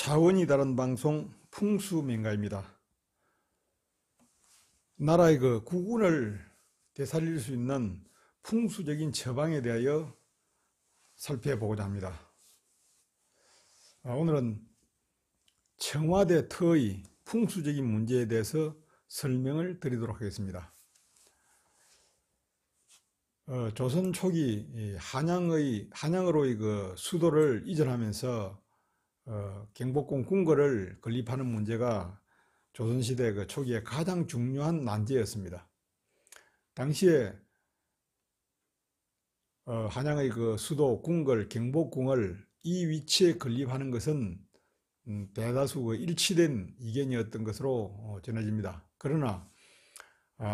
차원이 다른 방송 풍수명가입니다. 나라의 국운을 되살릴 수 있는 풍수적인 처방에 대하여 살펴보고자 합니다. 오늘은 청와대 터의 풍수적인 문제에 대해서 설명을 드리도록 하겠습니다. 조선 초기 한양으로의 수도를 이전하면서 경복궁 궁궐을 건립하는 문제가 조선시대 초기에 가장 중요한 난제였습니다. 당시에 한양의 수도 궁궐 경복궁을 이 위치에 건립하는 것은 대다수 일치된 의견이었던 것으로 전해집니다. 그러나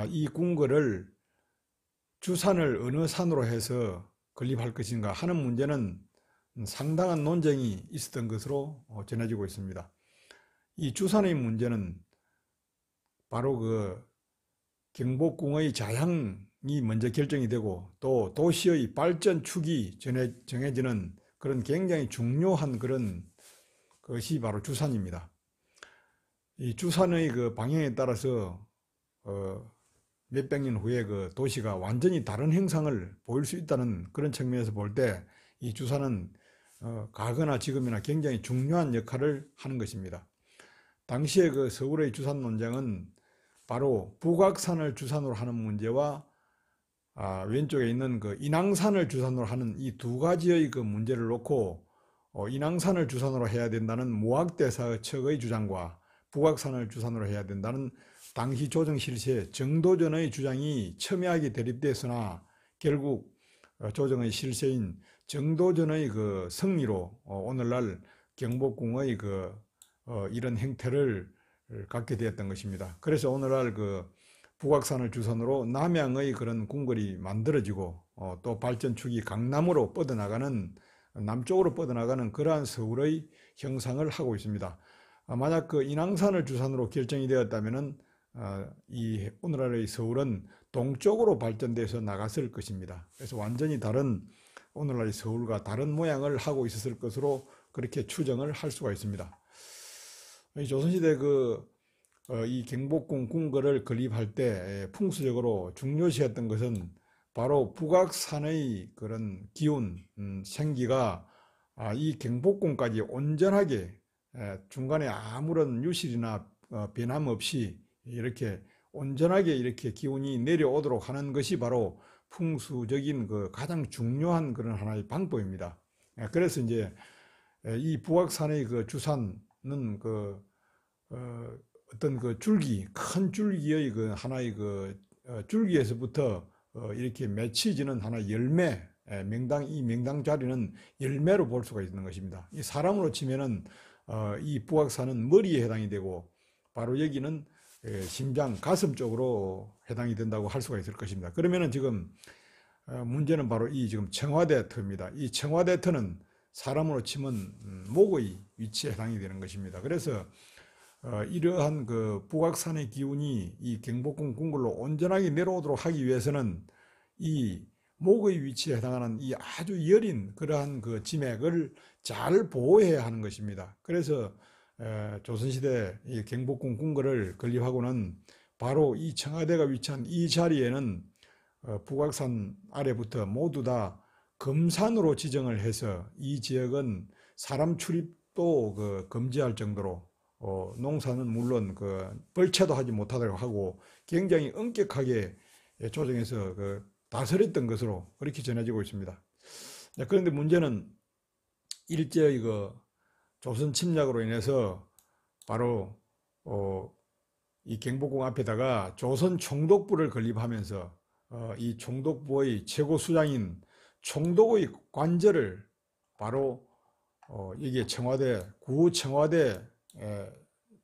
이 궁궐을 주산을 어느 산으로 해서 건립할 것인가 하는 문제는 상당한 논쟁이 있었던 것으로 전해지고 있습니다. 이 주산의 문제는 바로 경복궁의 자양이 먼저 결정이 되고 또 도시의 발전 축이 정해지는 그런 굉장히 중요한 그런 것이 바로 주산입니다. 이 주산의 방향에 따라서 몇백 년 후에 도시가 완전히 다른 형상을 보일 수 있다는 그런 측면에서 볼 때 이 주산은 과거나 지금이나 굉장히 중요한 역할을 하는 것입니다. 당시에 서울의 주산 논쟁은 바로 북악산을 주산으로 하는 문제와 왼쪽에 있는 인왕산을 주산으로 하는 이 두 가지의 문제를 놓고 인왕산을 주산으로 해야 된다는 모학대사 측의 주장과 북악산을 주산으로 해야 된다는 당시 조정실세 정도전의 주장이 첨예하게 대립됐으나 결국 조정의 실세인 정도전의 승리로 오늘날 경복궁의 이런 형태를 갖게 되었던 것입니다. 그래서 오늘날 북악산을 주선으로 남양의 그런 궁궐이 만들어지고 또 발전축이 강남으로 뻗어나가는 남쪽으로 뻗어나가는 그러한 서울의 형상을 하고 있습니다. 만약 인왕산을 주산으로 결정이 되었다면은 이 오늘날의 서울은 동쪽으로 발전돼서 나갔을 것입니다. 그래서 완전히 다른 오늘날의 서울과 다른 모양을 하고 있었을 것으로 그렇게 추정을 할 수가 있습니다. 조선시대 이 경복궁 궁궐을 건립할 때 풍수적으로 중요시했던 것은 바로 북악산의 그런 기운, 생기가 이 경복궁까지 온전하게 중간에 아무런 유실이나 변함 없이 이렇게 온전하게 이렇게 기운이 내려오도록 하는 것이 바로 풍수적인 가장 중요한 그런 하나의 방법입니다. 그래서 이제 이 북악산의 주산은 어떤 줄기, 큰 줄기의 하나의 줄기에서부터 이렇게 맺혀지는 하나의 열매, 이 명당 자리는 열매로 볼 수가 있는 것입니다. 이 사람으로 치면은 이 북악산은 머리에 해당이 되고 바로 여기는 심장, 가슴 쪽으로 해당이 된다고 할 수가 있을 것입니다. 그러면은 지금 문제는 바로 이 지금 청와대 터입니다. 이 청와대 터는 사람으로 치면 목의 위치에 해당이 되는 것입니다. 그래서 이러한 북악산의 기운이 이 경복궁 궁궐로 온전하게 내려오도록 하기 위해서는 이 목의 위치에 해당하는 이 아주 여린 그러한 지맥을 잘 보호해야 하는 것입니다. 그래서 조선시대 이 경복궁 궁궐을 건립하고는 바로 이 청와대가 위치한 이 자리에는 북악산 아래부터 모두 다 금산으로 지정을 해서 이 지역은 사람 출입도 금지할 정도로 농사는 물론 벌채도 하지 못하도록 하고 굉장히 엄격하게 조정해서 다스렸던 것으로 그렇게 전해지고 있습니다. 그런데 문제는 일제의 조선 침략으로 인해서 바로 이 경복궁 앞에다가 조선 총독부를 건립하면서 이 총독부의 최고 수장인 총독의 관절을 바로 여기에 구 청와대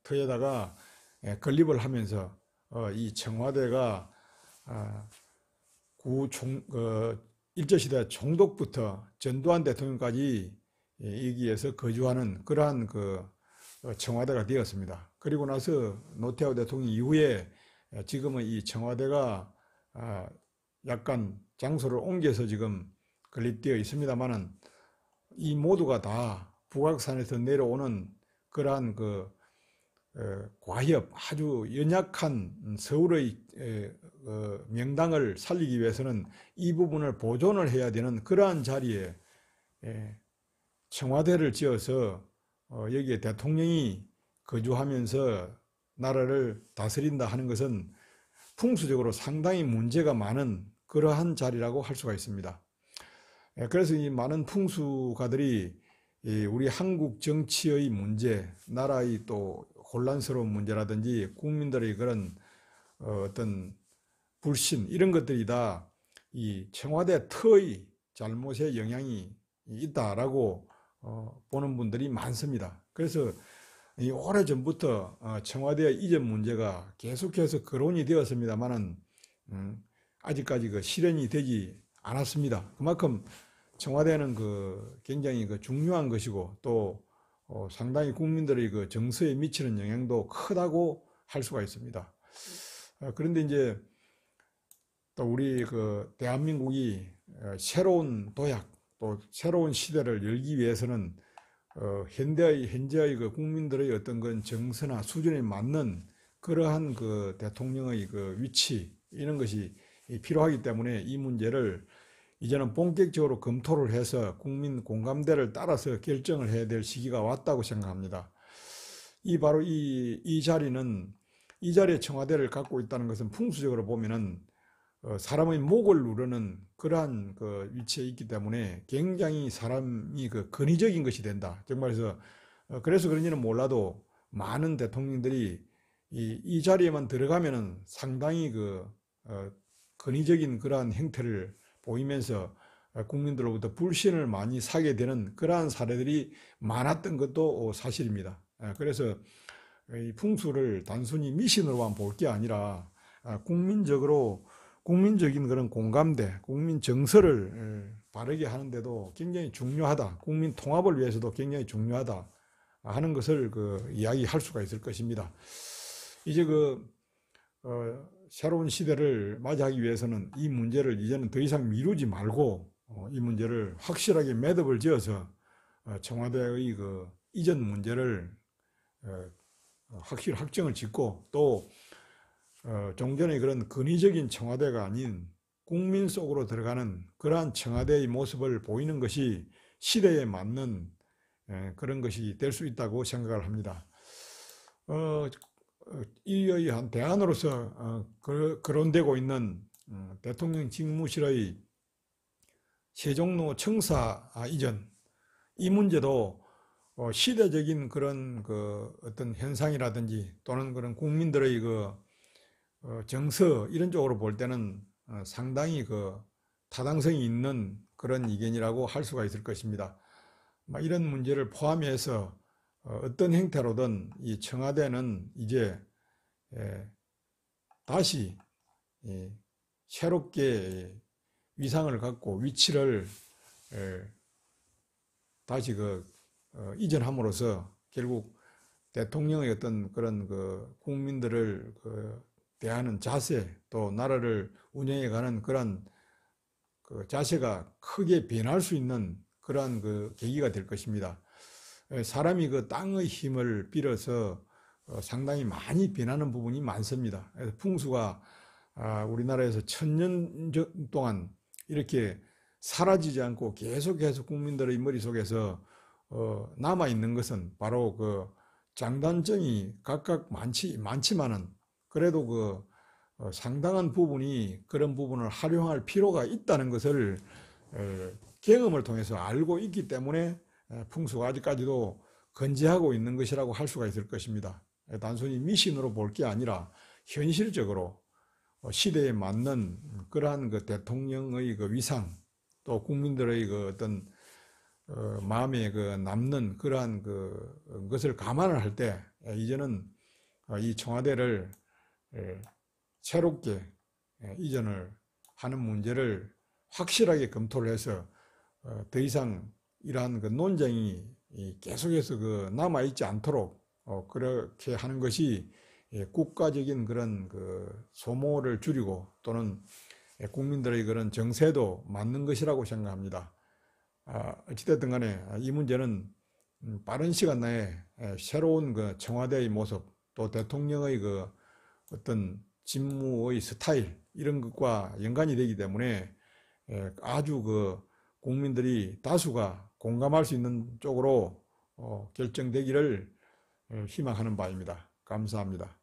터에다가 건립을 하면서 이 청와대가 일제시대 총독부터 전두환 대통령까지 여기에서 거주하는 그러한 청와대가 되었습니다. 그리고 나서 노태우 대통령 이후에 지금은 이 청와대가 약간 장소를 옮겨서 지금 건립되어 있습니다만은 이 모두가 다 북악산에서 내려오는 그러한 과협, 아주 연약한 서울의 명당을 살리기 위해서는 이 부분을 보존을 해야 되는 그러한 자리에 청와대를 지어서 여기에 대통령이 거주하면서 나라를 다스린다 하는 것은 풍수적으로 상당히 문제가 많은 그러한 자리라고 할 수가 있습니다. 그래서 이 많은 풍수가들이 우리 한국 정치의 문제, 나라의 또 혼란스러운 문제라든지 국민들의 그런 어떤 불신 이런 것들이 다 이 청와대 터의 잘못에 영향이 있다라고 보는 분들이 많습니다. 그래서 오래전부터 청와대 이전 문제가 계속해서 거론이 되었습니다만은 아직까지 실현이 되지 않았습니다. 그만큼 청와대는 굉장히 중요한 것이고 또 상당히 국민들의 정서에 미치는 영향도 크다고 할 수가 있습니다. 그런데 이제 또 우리 대한민국이 새로운 도약 또 새로운 시대를 열기 위해서는 현재의 국민들의 어떤 그 정서나 수준에 맞는 그러한 대통령의 위치 이런 것이 필요하기 때문에 이 문제를 이제는 본격적으로 검토를 해서 국민 공감대를 따라서 결정을 해야 될 시기가 왔다고 생각합니다. 바로 이 자리는 이 자리에 청와대를 갖고 있다는 것은 풍수적으로 보면은 사람의 목을 누르는 그러한 위치에 있기 때문에 굉장히 사람이 권위적인 것이 된다. 정말 그래서 그런지는 몰라도 많은 대통령들이 이 자리에만 들어가면은 상당히 권위적인 그러한 행태를 보이면서 국민들로부터 불신을 많이 사게 되는 그러한 사례들이 많았던 것도 사실입니다. 그래서 이 풍수를 단순히 미신으로만 볼 게 아니라 국민적인 그런 공감대, 국민 정서를 바르게 하는데도 굉장히 중요하다. 국민 통합을 위해서도 굉장히 중요하다 하는 것을 이야기할 수가 있을 것입니다. 이제 새로운 시대를 맞이하기 위해서는 이 문제를 이제는 더 이상 미루지 말고 이 문제를 확실하게 매듭을 지어서 청와대의 이전 문제를 확실히 확정을 짓고 또 종전의 그런 권위적인 청와대가 아닌 국민 속으로 들어가는 그러한 청와대의 모습을 보이는 것이 시대에 맞는 그런 것이 될 수 있다고 생각을 합니다. 이의 한 대안으로서 거론되고 있는 대통령 직무실의 세종로 청사 이전 이 문제도 시대적인 그런 어떤 현상이라든지 또는 그런 국민들의 정서 이런 쪽으로 볼 때는 상당히 타당성이 있는 그런 의견이라고 할 수가 있을 것입니다. 이런 문제를 포함해서 어떤 형태로든 이 청와대는 이제 다시 새롭게 위상을 갖고 위치를 다시 이전함으로써 결국 대통령의 어떤 그런 국민들을 대하는 자세 또 나라를 운영해가는 그런 자세가 크게 변할 수 있는 그러한 계기가 될 것입니다. 사람이 땅의 힘을 빌어서 상당히 많이 변하는 부분이 많습니다. 그래서 풍수가 우리나라에서 1000년 동안 이렇게 사라지지 않고 계속해서 국민들의 머릿속에서 남아있는 것은 바로 장단점이 각각 많지만은 그래도 상당한 부분이 그런 부분을 활용할 필요가 있다는 것을 경험을 통해서 알고 있기 때문에 풍수가 아직까지도 건재하고 있는 것이라고 할 수가 있을 것입니다. 단순히 미신으로 볼 게 아니라 현실적으로 시대에 맞는 그러한 대통령의 위상 또 국민들의 어떤 마음에 남는 그러한 것을 감안을 할 때 이제는 이 청와대를 새롭게 이전을 하는 문제를 확실하게 검토를 해서 더 이상 이러한 논쟁이 계속해서 남아있지 않도록 그렇게 하는 것이 국가적인 그런 소모를 줄이고 또는 국민들의 그런 정세도 맞는 것이라고 생각합니다. 어찌됐든 간에 이 문제는 빠른 시간 내에 새로운 그 청와대의 모습, 또 대통령의 그 어떤 직무의 스타일 이런 것과 연관이 되기 때문에 아주 그 국민들이 다수가 공감할 수 있는 쪽으로 결정되기를 희망하는 바입니다. 감사합니다.